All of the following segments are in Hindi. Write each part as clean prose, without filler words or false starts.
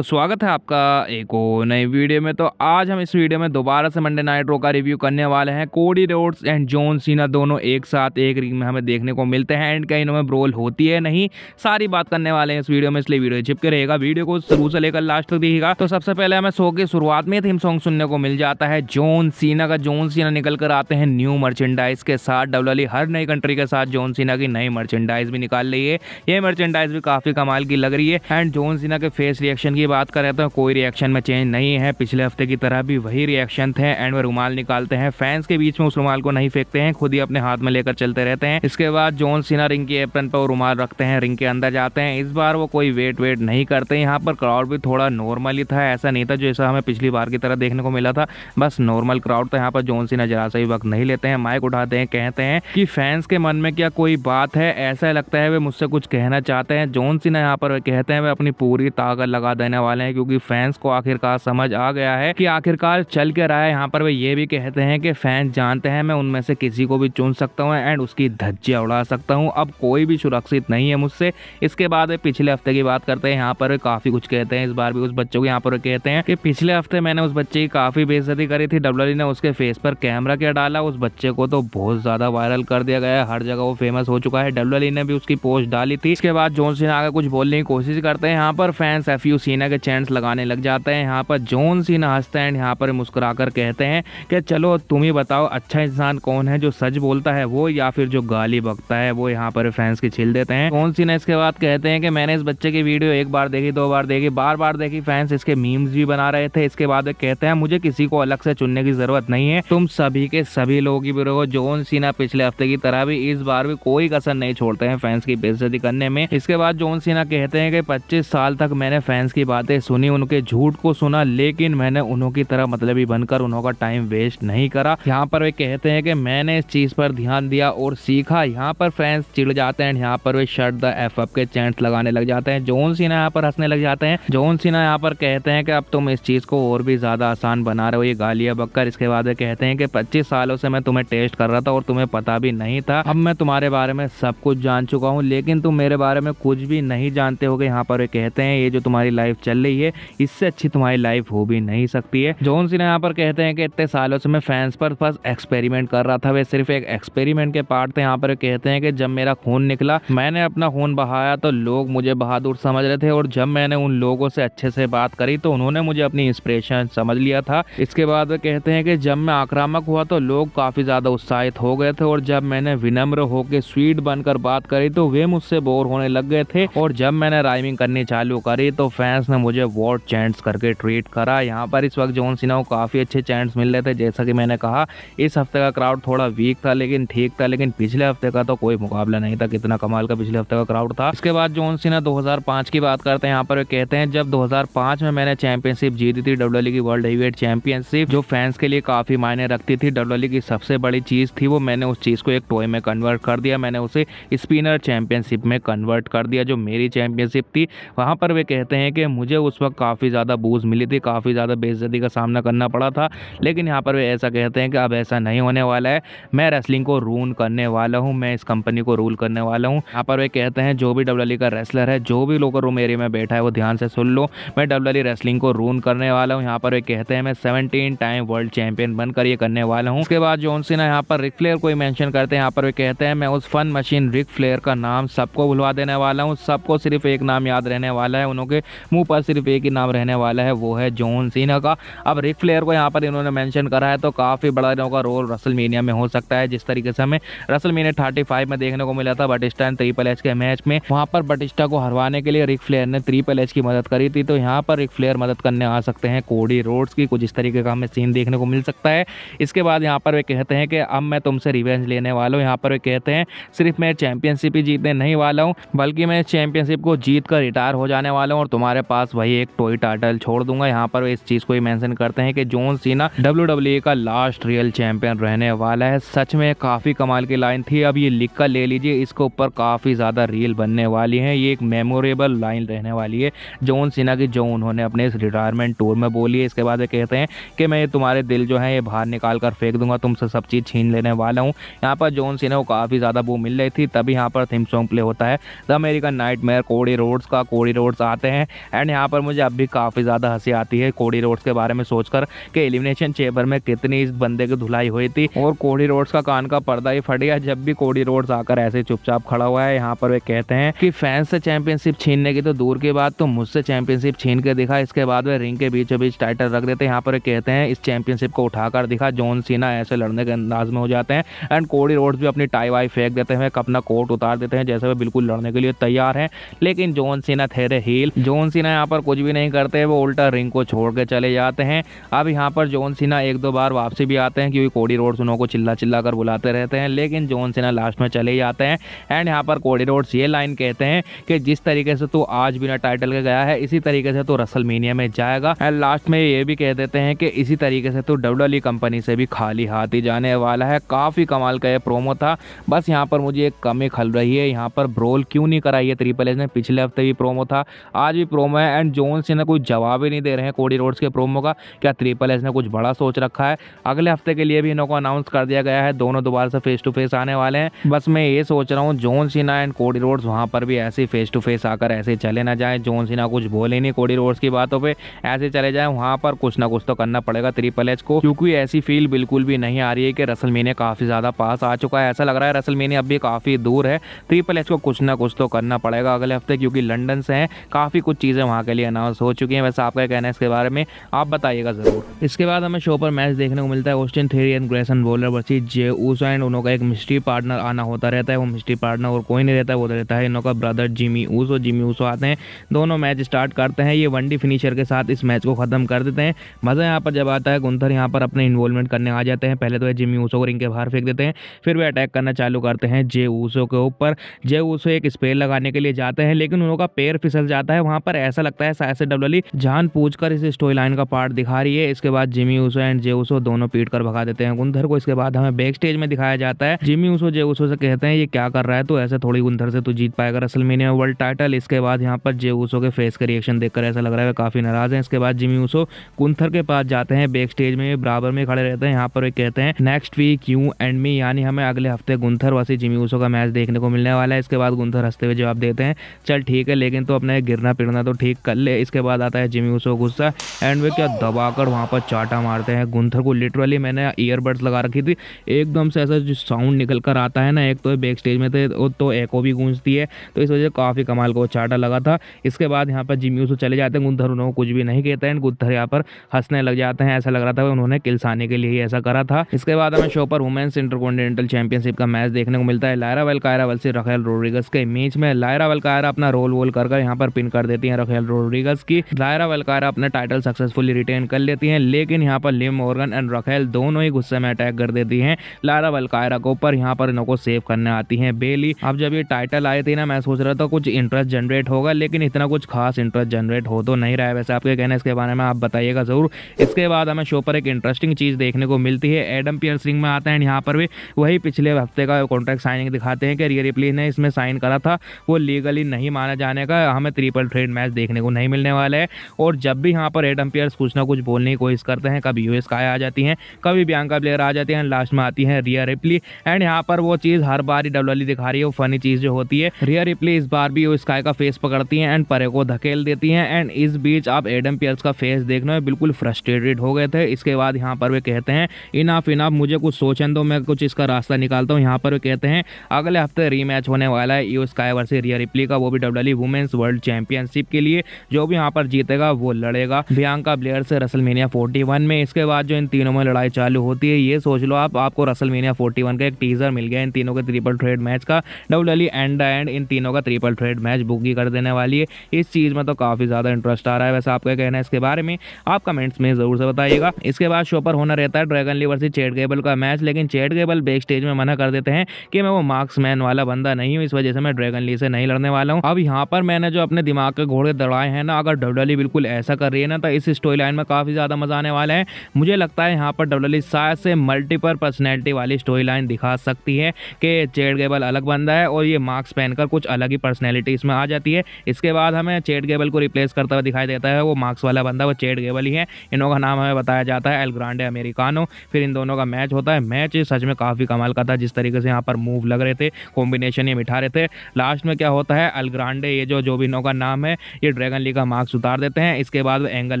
तो स्वागत है आपका एक और नई वीडियो में। तो आज हम इस वीडियो में दोबारा से मंडे नाइट रॉ का रिव्यू करने वाले हैं। Cody Rhodes and John Cena दोनों एक साथ एक रिंग में हमें देखने को मिलते हैं एंड कहीं इनमें ब्रोल होती है नहीं, सारी बात करने वाले हैं इस वीडियो में, इसलिए वीडियो चिपके रहेगा। वीडियो को शुरू से लेकर लास्ट तक देखिएगा। तो सबसे पहले हमें शो की शुरुआत में थीम सॉन्ग सुनने को मिल जाता है जॉन सीना का। जॉन सीना निकल कर आते हैं न्यू मर्चेंडाइज के साथ। डब्ल्यूडब्ल्यूई हर नई कंट्री के साथ जॉन सीना की नई मर्चेंडाइज भी निकाल रही है। ये मर्चेंडाइज भी काफी कमाल की लग रही है। एंड जॉन सीना के फेस रिएक्शन की बात करें तो कोई रिएक्शन में चेंज नहीं है, पिछले हफ्ते की तरह भी वही रिएक्शन थे। एंड वो रुमाल निकालते हैं, फैंस के बीच में उस रुमाल को नहीं फेंकते हैं, खुद ही अपने हाथ में लेकर चलते रहते हैं। इसके बाद जॉन सीना रिंग के एप्रन पर रुमाल रखते हैं, रिंग के अंदर जाते हैं। इस बार वो कोई वेट नहीं करते। यहाँ पर क्राउड भी थोड़ा नॉर्मल ही था, ऐसा नहीं था जैसा हमें पिछली बार की तरह देखने को मिला था, बस नॉर्मल क्राउड था। यहाँ पर जॉन सीना जरा सा भी वक्त नहीं लेते हैं, माइक उठाते हैं, कहते हैं कि फैंस के मन में क्या कोई बात है, ऐसा लगता है वे मुझसे कुछ कहना चाहते हैं। जॉन सीना यहाँ पर कहते हैं वे अपनी पूरी ताकत लगा देने वाले हैं, क्योंकि फैंस को आखिरकार समझ आ गया है कि आखिरकार चल के रहा है। यहाँ पर वे ये भी कहते हैं कि फैंस जानते हैं मैं उनमें से किसी को भी चुन सकता हूँ एंड उसकी धज्जियां उड़ा सकता हूँ, अब कोई भी सुरक्षित नहीं है मुझसे। इसके बाद वे पिछले हफ्ते की बात करते हैं, यहाँ पर वे काफी कुछ कहते हैं। इस बार भी उस बच्चे को यहाँ पर कहते हैं कि पिछले हफ्ते मैंने उस बच्चे की काफी बेइज्जती करी थी, डब्ल्यूडब्ल्यूई ने उसके फेस पर कैमरा क्या डाला, उस बच्चे को तो बहुत ज्यादा वायरल कर दिया गया है, हर जगह वो फेमस हो चुका है। डब्ल्यूडब्ल्यूई ने भी उसकी पोस्ट डाली थी। इसके बाद जॉन सीना आगे कुछ बोलने की कोशिश करते हैं, यहाँ पर फैंस एफयू सीना के चैंट्स लगाने लग जाते हैं। यहाँ पर जॉन सीना हंसते हैं, यहाँ पर मुस्कुराकर कहते हैं कि चलो तुम ही बताओ अच्छा इंसान कौन है, जो सच बोलता है वो या फिर जो गाली बकता है वो। यहाँ पर फैंस की छिल देते हैं। जॉन सीना इसके बाद कहते हैं कि मैंने इस बच्चे की वीडियो एक बार देखी, दो बार देखी, बार बार देखी, फैंस इसके मीम्स भी बना रहे थे। इसके बाद कहते हैं मुझे किसी को अलग से चुनने की जरूरत नहीं है, तुम सभी के सभी लोगों की वीडियो। जॉन सीना पिछले हफ्ते की तरह भी इस बार भी कोई कसर नहीं छोड़ते हैं फैंस की बेइज्जती करने में। इसके बाद जॉन सीना कहते हैं कि 25 साल तक मैंने फैंस की बातें सुनी, उनके झूठ को सुना, लेकिन मैंने उन्हों की तरह मतलबी बनकर उन्हों का टाइम वेस्ट नहीं करा। यहाँ पर वे कहते हैं कि मैंने इस चीज पर ध्यान दिया और सीखा। यहाँ पर फैंस चिढ़ जाते हैं, यहाँ पर वे शट द एफ अप के चैंट्स लगाने लग जाते हैं। जॉन सीना यहाँ पर हंसने लग जाते हैं। जॉन सीना यहाँ पर कहते हैं कि अब तुम इस चीज को और भी ज्यादा आसान बना रहे हो, ये गालियां बककर। इसके बाद वे कहते हैं कि 25 सालों से मैं तुम्हें टेस्ट कर रहा था और तुम्हें पता भी नहीं था, अब मैं तुम्हारे बारे में सब कुछ जान चुका हूँ, लेकिन तुम मेरे बारे में कुछ भी नहीं जानते होगे। यहाँ पर वे कहते हैं ये जो तुम्हारी लाइफ चल रही है इससे अच्छी तुम्हारी लाइफ हो भी नहीं सकती है। जॉन सीना यहाँ पर कहते हैं कि इतने सालों से मैं फैंस पर बस एक्सपेरिमेंट कर रहा था, वे सिर्फ एक एक्सपेरिमेंट के पार्ट थे। यहाँ पर कहते हैं कि जब मेरा खून निकला, मैंने अपना खून बहाया तो लोग मुझे बहादुर समझ रहे थे, और जब मैंने उन लोगों से अच्छे से बात करी तो उन्होंने मुझे अपनी इंस्पिरेशन समझ लिया था। इसके बाद वे कहते हैं कि जब मैं आक्रामक हुआ तो लोग काफी ज्यादा उत्साहित हो गए थे, और जब मैंने विनम्र होकर स्वीट बनकर बात करी तो वे मुझसे बोर होने लग गए थे, और जब मैंने राइमिंग करनी चालू करी तो फैंस ने मुझे वॉट चैंट्स करके ट्रीट करा। यहाँ पर इस वक्त जॉन सीना को काफी अच्छे चैंट्स मिल रहे थे। जैसा कि मैंने कहा इस हफ्ते का क्राउड थोड़ा वीक था लेकिन ठीक था, लेकिन पिछले हफ्ते का तो कोई मुकाबला नहीं था, कितना कमाल का पिछले हफ्ते का क्राउड था। इसके बाद जॉन सीना 2005 की बात करते हैं। यहाँ पर वे कहते हैं जब 2005 में मैंने चैंपियनशिप जीती थी, डब्ल्यूडब्ल्यूई की वर्ल्ड हेवीवेट चैंपियनशिप, जो फैंस के लिए काफी मायने रखती थी, डब्ल्यूडब्ल्यूई की सबसे बड़ी चीज थी वो, मैंने उस चीज को एक टॉय में कन्वर्ट कर दिया, मैंने उसे स्पिनर चैंपियनशिप में कन्वर्ट कर दिया जो मेरी चैंपियनशिप थी। वहां पर वे कहते हैं कि मुझे उस वक्त काफी ज्यादा बूज मिली थी, काफी ज्यादा बेइज्जती का सामना करना पड़ा था, लेकिन यहाँ पर वे ऐसा कहते हैं कि अब ऐसा नहीं होने वाला है, मैं रेसलिंग को रूल करने वाला हूँ, मैं इस कंपनी को रूल करने वाला हूँ। यहाँ पर वे कहते हैं जो भी डब्ल्यूडब्ल्यूई का रेसलर है, जो भी लोग रूम एरिया में बैठा है वो ध्यान से सुन लो, मैं डब्ल्यूडब्ल्यूई रेसलिंग को रूल करने वाला हूँ। यहाँ पर वे कहते हैं मैं 17 टाइम वर्ल्ड चैंपियन बनकर ये करने वाला हूँ। उसके बाद जॉन सीना यहाँ पर रिक फ्लेयर को मेंशन करते हैं। यहाँ पर वे कहते हैं मैं उस फन मशीन रिक फ्लेयर का नाम सबको भुलवा देने वाला हूँ, सबको सिर्फ एक नाम याद रहने वाला है, उनके मुंह पर सिर्फ एक ही नाम रहने वाला है, वो है जॉन सीना का। अब रिक फ्लेयर को यहाँ पर इन्होंने मेंशन करा है तो काफी बड़ा इनका रोल रसलमेनिया में हो सकता है, जिस तरीके से हमें रसलमेनिया 35 में देखने को मिला था बटिस्टा एंड ट्रिपल एच के मैच में। वहां पर बटिस्टा को हरवाने के लिए रिक फ्लेयर ने ट्रिपल एच की मदद करी थी, तो यहाँ पर रिक फ्लेयर मदद करने आ सकते हैं कोडी रोड्स की, कुछ इस तरीके का हमें सीन देखने को मिल सकता है। इसके बाद यहाँ पर वे कहते हैं कि अब मैं तुमसे रिवेंज लेने वाला हूँ। यहाँ पर वे कहते हैं सिर्फ मैं चैंपियनशिप ही जीतने नहीं वाला हूँ, बल्कि मैं चैंपियनशिप को जीत कर रिटायर हो जाने वाला हूँ और तुम्हारे पास वही एक टॉय टाइटल छोड़ दूंगा। यहाँ पर वे इस चीज को ही मेंशन करते हैं कि जॉन सीना डब्ल्यूडब्ल्यूई का लास्ट रियल चैंपियन रहने वाला है। सच में काफी कमाल की लाइन थी, अब ये लिख कर ले लीजिए, इसके ऊपर काफी ज्यादा रील बनने वाली है, ये एक मेमोरेबल लाइन रहने वाली है जॉन सीना की, जो उन्होंने अपने इस रिटायरमेंट टूर में बोली है। इसके बाद वे कहते हैं कि मैं तुम्हारे दिल जो है ये बाहर निकाल कर फेंक दूंगा, तुमसे सब चीज छीन लेने वाला हूँ। यहाँ पर जॉन सीना को काफी ज्यादा वो मिल रही थी, तभी यहाँ पर थीम सॉन्ग प्ले होता है the American nightmare Cody Rhodes का। कोडी रोड्स आते हैं एंड यहाँ पर मुझे अब भी काफ़ी ज़्यादा हंसी आती है कोडी रोड्स के बारे में सोचकर कि एलिमिनेशन चेंबर में कितनी इस बंदे की धुलाई हुई थी और कोडी रोड्स का कान का पर्दा ही फट गया जब भी कोडी रोड्स आकर ऐसे चुपचाप खड़ा हुआ है। यहाँ पर वे कहते हैं कि फैंस से चैंपियनशिप छीनने की तो दूर की बात, तो मुझसे चैंपियनशिप छीन के दिखा। इसके बाद वे रिंग के बीचों बीच टाइटल रख देते हैं। यहाँ पर वे कहते हैं इस चैंपियनशिप को उठाकर दिखा। जॉन सीना ऐसे लड़ने के अंदाज में हो जाते हैं एंड कोडी रोड्स भी अपनी टाई वाई फेंक देते हैं, अपना कोट उतार देते हैं जैसे वे बिल्कुल लड़ने के लिए तैयार हैं। लेकिन जॉन सीना थे हील। जॉन सीना यहाँ पर कुछ भी नहीं करते, वो उल्टा रिंग को छोड़ के चले जाते हैं। अब यहाँ पर जॉन सीना एक दो बार वापसी भी आते हैं क्योंकि कोडी रोड्स उनको चिल्ला चिल्ला कर बुलाते रहते हैं, लेकिन जॉन सीना लास्ट में चले जाते हैं। एंड यहाँ पर कोडी रोड्स ये लाइन कहते हैं कि जिस तरीके से तू आज बिना टाइटल के गया है इसी तरीके से तू रेसलमेनिया में जाएगा। एंड लास्ट में ये भी कह देते हैं कि इसी तरीके से तू WWE कंपनी से भी खाली हाथ ही जाने वाला है। काफ़ी कमाल का ये प्रोमो था। बस यहाँ पर मुझे एक कमी खल रही है, यहाँ पर ब्रोल क्यों नहीं कराई है ट्रिपल एच ने। पिछले हफ्ते भी प्रोमो था, आज भी प्रोमो है एंड जॉन सीना कोई जवाब ही नहीं दे रहे हैं कोडी रोड्स के प्रोमो का। क्या ट्रिपल एच ने कुछ बड़ा सोच रखा है? अगले हफ्ते के लिए भी इनको अनाउंस कर दिया गया है, दोनों दोबारा से फेस टू फेस आने वाले हैं। बस मैं ये सोच रहा हूँ John Cena and Cody Rhodes वहाँ पर भी ऐसे फेस टू फेस आकर ऐसे चले ना जाए। जॉन सीना कुछ बोले नहीं कोडी रोड्स की बातों पे, ऐसे चले जाए। वहाँ पर कुछ ना कुछ तो करना पड़ेगा ट्रिपल एच को, क्योंकि ऐसी फील बिल्कुल भी नहीं आ रही है कि रेसलमेनिया काफ़ी ज़्यादा पास आ चुका है। ऐसा लग रहा है रेसलमेनिया अब भी काफ़ी दूर है। ट्रिपल एच को कुछ ना कुछ तो करना पड़ेगा अगले हफ्ते, क्योंकि लंदन से हैं, काफ़ी कुछ चीज़ें वहाँ के लिए अनाउंस हो चुकी हैं। वैसे आपका कहना है इसके बारे में, आप बताइएगा ज़रूर। इसके बाद हमें शो पर मैच देखने को मिलता है Austin Theory and Grayson Waller versus Jey Uso and उनों का एक मिस्ट्री पार्टनर आना होता रहता है। वो मिस्ट्री पार्टनर और कोई नहीं रहता है, वो रहता है इनों का brother Jimmy Uso. Jimmy Uso आते हैं, दोनों मैच स्टार्ट करते हैं। ये 1D फिनिशर के साथ इस मैच को खत्म कर देते हैं। मज़ा यहाँ पर जब आता है, गुंथर यहाँ पर अपने इन्वॉल्वमेंट करने आ जाते हैं। पहले तो जिमी ऊसो को रिंग के बाहर फेंक देते हैं, फिर वे अटैक करना चालू करते हैं जे ऊसो के ऊपर। जे ऊसो एक स्पेल लगाने के लिए जाते हैं, लेकिन उनका पैर फिसल जाता है। वहाँ पर ऐसा लगता है शायद से WWE जानबूझकर इस स्टोरी लाइन का पार्ट दिखा रही है। इसके बाद Jimmy Uso and Jey Uso दोनों पीट कर भगा देते हैं गुंथर को। इसके बाद हमें बैक स्टेज में दिखाया जाता है, जिमी ऊसो जे ऊसो से कहते हैं ये क्या कर रहा है, तो ऐसे थोड़ी गुंथर से तू जीत पाएगा रेसलमेनिया वर्ल्ड टाइटल। इसके बाद यहाँ पर जे ऊसो के फेस का रिएक्शन देखकर ऐसा लग रहा है काफी नाराज है। इसके बाद जिमी ऊसो गुंथर के पास जाते हैं, बैक स्टेज में बराबर में खड़े रहते हैं। यहाँ पर वे कहते हैं next week you and me, यानी हमें अगले हफ्ते गुंथर वसी जिमी ऊसो का मैच देखने को मिलने वाला है। इसके बाद गुंथर हंसते हुए जवाब देते हैं चल ठीक है, लेकिन तो अपने गिरना पिरना तो ठीक कर ले। इसके बाद आता है जिमी ऊसो गुस्सा एंड वे क्या दबाकर वहाँ पर चाटा मारते हैं गुंथर को। लिटरली मैंने ईयरबड्स लगा रखी थी, एकदम से ऐसा जो साउंड निकल कर आता है ना, एक तो बैक स्टेज में थे तो एको भी गूंजती है, तो इस वजह से काफ़ी कमाल को चाटा लगा था। इसके बाद यहाँ पर जिमी ऊसो चले जाते हैं, गुंथर उन्होंने कुछ भी नहीं कहते हैं। गुंथर यहाँ पर हंसने लग जाते हैं, ऐसा लग रहा था उन्होंने किल्साने के लिए ही ऐसा करा था। इसके बाद हमें शो पर वुमेन्स इंटरकॉन्टिनेंटल चैंपियनशिप का मैच देखने को मिलता है। लायरा वेलकायरा वर्सेस रखेल रोड्रिगस के मैच में लायरा वेलकायरा अपना रोल वोल कर यहाँ पर पिन कर देती हैं रखेल रोड्रिगस की। लायरा वेलकायरा अपने टाइटल सक्सेसफुली रिटेन कर लेती हैं, लेकिन यहाँ पर लिव मॉर्गन एंड रखेल दोनों ही गुस्से में अटैक कर देती हैं लायरा वेलकायरा को ऊपर। यहाँ पर इनको सेव करने आती हैं बेली। अब जब ये टाइटल आई थी ना, मैं सोच रहा था कुछ इंटरेस्ट जनरेट होगा, लेकिन इतना कुछ खास इंटरेस्ट जनरेट हो तो नहीं रहा है। वैसे आपके कहना है इसके बारे में, आप बताइएगा जरूर। इसके बाद हमें शो पर एक इंटरेस्टिंग चीज़ देखने को मिलती है, एडम पियर्स रिंग में आता है। यहाँ पर भी वही पिछले हफ्ते का कॉन्ट्रैक्ट साइनिंग दिखाते हैं कि रिया रिप्ली ने इसमें साइन करा था, वो लीगली नहीं माना जाने का। हमें ट्रिपल थ्रेट मैच देखने को नहीं मिलने वाला है। और जब भी यहाँ पर एडम पियर्स कुछ ना कुछ बोलने की कोशिश करते हैं, कभी यूएस काय आ जाती हैं, कभी बियांका ब्लेयर आ जाती हैं, लास्ट में आती है रिया रिप्ली। एंड यहाँ पर वो चीज़ हर बार ही WWE दिखा रही है, वो फनी चीज़ जो होती है। रिया रिप्ली इस बार भी यूएस काय का फेस पकड़ती हैं एंड परे को धकेल देती हैं। एंड इस बीच आप एडम पियर्स का फेस देखना है, बिल्कुल फ्रस्ट्रेटेड हो गए थे। इसके बाद यहाँ पर वे कहते हैं इनाफ इनाफ, मुझे कुछ सोचने दो, मैं कुछ इसका रास्ता निकालता हूँ। यहाँ पर वे कहते हैं अगले हफ्ते रीमैच होने वाला है यूएस काय वर्सेस रिया रिप्ली का, वो भी WWE वुमेन्स वर्ल्ड चैंपियनशिप के लिए। जो भी यहाँ पर जीतेगा वो लड़ेगा बियांका ब्लेयर से रेसलमेनिया 41 में। इसके बाद जो इन तीनों में लड़ाई चालू होती है, ये सोच लो आपको रेसलमेनिया 41 का एक टीजर मिल गया इन तीनों के ट्रिपल थ्रेट मैच का। WWE एंड इन तीनों का ट्रिपल थ्रेट मैच बुक ही कर देने वाली है। इस चीज़ में तो काफ़ी ज़्यादा इंटरेस्ट आ रहा है। वैसे आपका कहना है इसके बारे में, आप कमेंट्स में ज़रूर से बताइएगा। इसके बाद शो पर होना रहता है Dragon Lee versus Chad Gable का मैच, लेकिन चैट गेबल बैक स्टेज में मना कर देते हैं कि मैं वो मार्क्समैन वाला बंदा नहीं हूँ, इस वजह से मैं ड्रैगन ली से नहीं लड़ने वाला हूँ। अब यहाँ पर मैंने जो अपने दिमाग के घोड़े दौड़ाए हैं ना, अगर WWE बिल्कुल ऐसा कर रही है ना, तो इस स्टोरी लाइन में काफ़ी ज़्यादा मजा आने वाला है। मुझे लगता है यहाँ पर WWE शायद से मल्टीपल पर्सनैलिटी वाली स्टोरी लाइन दिखा सकती है कि चैट गेबल अलग बंदा है और ये मार्क्स पहनकर कुछ अलग ही पर्सनैलिटी इसमें आ जाती है। इसके बाद हमें चैट गेबल को रिप्लेस करता हुआ दिखाई देता है वो मार्क्स वाला बंदा, वो चैट गेबल ही है। इनों का नाम हमें बताया जाता है एल ग्रांडे अमेरिकानो। फिर इन दोनों का मैच होता है। मैच सच में काफ़ी कमाल का था, जिस तरीके से यहाँ पर मूव लग रहे थे, कॉम्बिनेशन ये मिठा रहे थे। लास्ट में क्या होता है, एल ग्रांडे ये जो भी इनों का नाम है, ये लिए ड्रैगन ली का मार्क्स उतार देते हैं। इसके बाद वो एंगल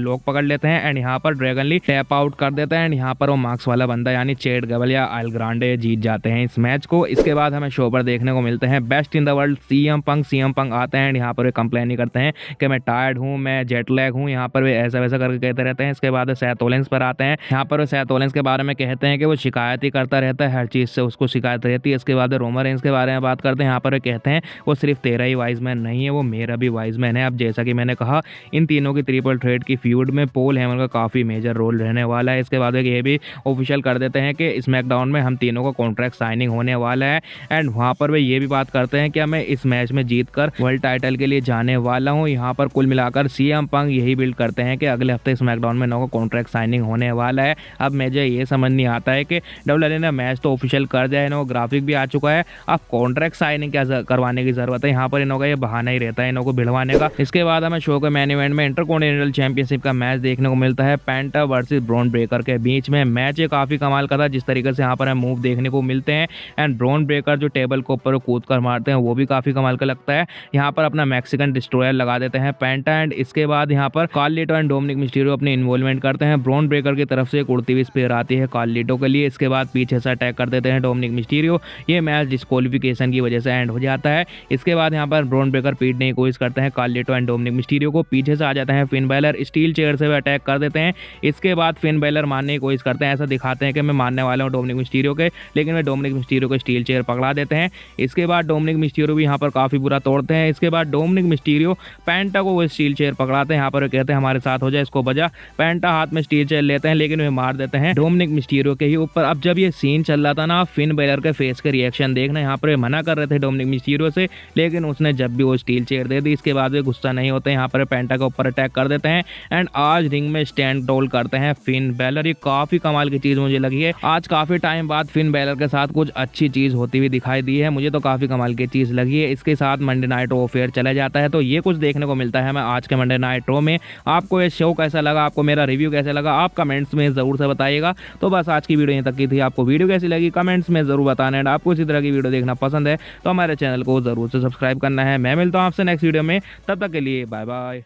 लॉक पकड़ लेते हैं एंड यहाँ पर ड्रैगन ली टैप आउट कर देते हैं एंड यहाँ पर वो मार्क्स वाला बंदा यानी चैट गैबल या एल ग्रांडे जीत जाते हैं इस मैच को। इसके बाद हमें शो पर देखने को मिलते हैं best in the world CM Punk आते हैं एंड यहाँ पर वे कंप्लेन नहीं करते हैं कि मैं टायर्ड हूँ, मैं जेट लैग हूँ, यहाँ पर वे ऐसा वैसा करके कहते रहते हैं। इसके बाद सेथ रोलिंस पर आते हैं। यहाँ पर वो सेथ रोलिंस के बारे में कहते हैं कि वो शिकायत ही करता रहता है, हर चीज़ से उसको शिकायत रहती है। इसके बाद रोमन रेंस के बारे में बात करते हैं। यहाँ पर वे कहते हैं वो सिर्फ तेरा ही वाइज मैन नहीं है, वो मेरा भी वाइज मैन है। अब जैसा कि मैंने कहा इन तीनों की ट्रिपल थ्रेट की फ्यूड में पॉल हेमन का काफ़ी मेजर रोल रहने वाला है। इसके बाद ये भी ऑफिशियल कर देते हैं कि स्मैकडाउन में हम तीनों का कॉन्ट्रैक्ट साइनिंग होने वाला है एंड वहाँ पर वे ये भी बात करते हैं कि मैं इस मैच में जीतकर वर्ल्ड टाइटल के लिए जाने वाला हूँ। यहाँ पर कुल मिलाकर सीएम पंक यही बिल्ड करते हैं कि अगले हफ्ते स्मैकडाउन में इनों का कॉन्ट्रैक्ट साइनिंग होने वाला है। अब मुझे ये समझ नहीं आता है कि डब्ल्यूडब्ल्यूई ने मैच तो ऑफिशियल कर दिया है, इनों ग्राफिक भी आ चुका है, अब कॉन्ट्रैक्ट साइनिंग क्या करवाने की जरूरत है। यहाँ पर इनों का ये बहाना ही रहता है इनों को भिड़वाने का। इसके बाद हमें शो के मेन इवेंट में इंटरकॉन्टिनेंटल चैंपियनशिप का मैच देखने को मिलता है पेंटा वर्सेस ब्रॉन ब्रेकर के बीच में। मैच ये काफी कमाल का था, जिस तरीके से यहाँ पर हमें मूव देखने को मिलते हैं एंड ब्रॉन ब्रेकर जो टेबल के ऊपर कूद कर मारते हैं वो भी काफी कमाल का लगता है। यहाँ पर अपना मैक्सिकन डिस्ट्रॉयर लगा देते हैं पेंटा एंड इसके बाद यहाँ पर कार्लिटो एंड डोमिनिक मिस्टीरियो अपनी इन्वॉल्वमेंट करते हैं। ब्रॉन ब्रेकर की तरफ से एक उड़ती हुई स्पेयर आती है कार्लिटो के लिए। इसके बाद पीछे से अटैक कर देते हैं डोमिनिक मिस्टीरियो। ये मैच डिस्क्वालिफिकेशन की वजह से एंड हो जाता है। इसके बाद यहाँ पर ब्रॉन ब्रेकर पीटने की कोशिश करते हैं कार्लिटो एंड डोमिनिक मिस्टीरियो को, पीछे से आ जाते हैं फिन बैलर, स्टील चेयर से अटैक कर देते हैं। इसके बाद फिन बैलर मारने की कोशिश करते हैं, ऐसा दिखाते हैं कि मैं मारने वाला हूँ डोमिनिक मिस्टीरियो के, लेकिन वे डोमिनिक मिस्टीरियो को स्टील चेयर पकड़ा देते हैं। इसके बाद डोमिनिक मिस्टीरियो भी यहाँ पर काफी बुरा तोड़ते हैं। इसके बाद डोमिनिक मिस्टीरियो पेंटा को वो स्टील चेयर पकड़ाते हैं। यहाँ पर कहते हैं हमारे साथ हो जाए, इसको बजा। पेंटा हाथ में स्टील चेयर लेते हैं लेकिन वे मार देते हैं डोमिनिक मिस्टीरियो के ही ऊपर। अब जब ये सीन चल रहा था ना, फिन बैलर के फेस के रिएक्शन देखना, यहाँ पर मना कर रहे थे डोमिनिक मिस्टीरियो से, लेकिन उसने जब भी वो स्टील चेयर दे दी इसके बाद वे गुस्सा नहीं होते, यहाँ पर पेंटा के ऊपर अटैक कर देते हैं एंड आज रिंग में स्टैंड टोल करते हैं फिन बैलर। ये काफी कमाल की चीज मुझे लगी है, आज काफी टाइम बाद फिन बैलर के साथ कुछ अच्छी चीज होती हुई दिखाई दी है, मुझे तो काफी कमाल की चीज लगी है। इसके साथ मंडे नाइट रॉ फेयर चला जाता है, तो ये कुछ देखने को मिलता है हमें आज के मंडे नाइट रॉ में। आपको ये शो कैसा लगा, आपको मेरा रिव्यू कैसा लगा, आप कमेंट्स में जरूर से बताइएगा। तो बस आज की वीडियो यहीं तक की थी, आपको वीडियो कैसी लगी कमेंट्स में जरूर बताना है। आपको इसी तरह की वीडियो देखना पसंद है तो हमारे चैनल को जरूर से सब्सक्राइब करना है। मैं मिलता हूँ आपसे नेक्स्ट वीडियो में, तब तक के लिए बाय बाय।